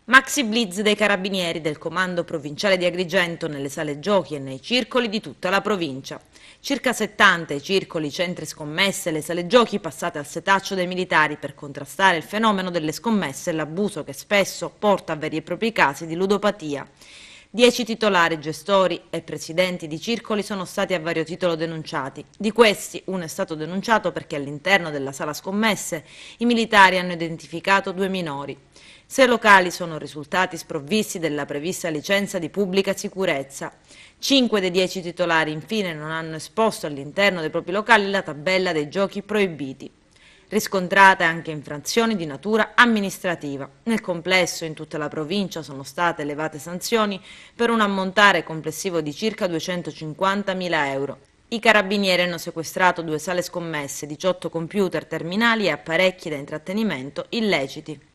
Maxi blitz dei carabinieri del comando provinciale di Agrigento nelle sale giochi e nei circoli di tutta la provincia. Circa 70 i circoli, i centri scommesse e le sale giochi passate al setaccio dei militari per contrastare il fenomeno delle scommesse e l'abuso che spesso porta a veri e propri casi di ludopatia. 10 titolari, gestori e presidenti di circoli sono stati a vario titolo denunciati. Di questi, uno è stato denunciato perché all'interno della sala scommesse i militari hanno identificato 2 minori. 6 locali sono risultati sprovvisti della prevista licenza di pubblica sicurezza. 5 dei 10 titolari, infine, non hanno esposto all'interno dei propri locali la tabella dei giochi proibiti. Riscontrate anche infrazioni di natura amministrativa. Nel complesso, in tutta la provincia, sono state elevate sanzioni per un ammontare complessivo di circa 250.000 euro. I carabinieri hanno sequestrato 2 sale scommesse, 18 computer, terminali e apparecchi da intrattenimento illeciti.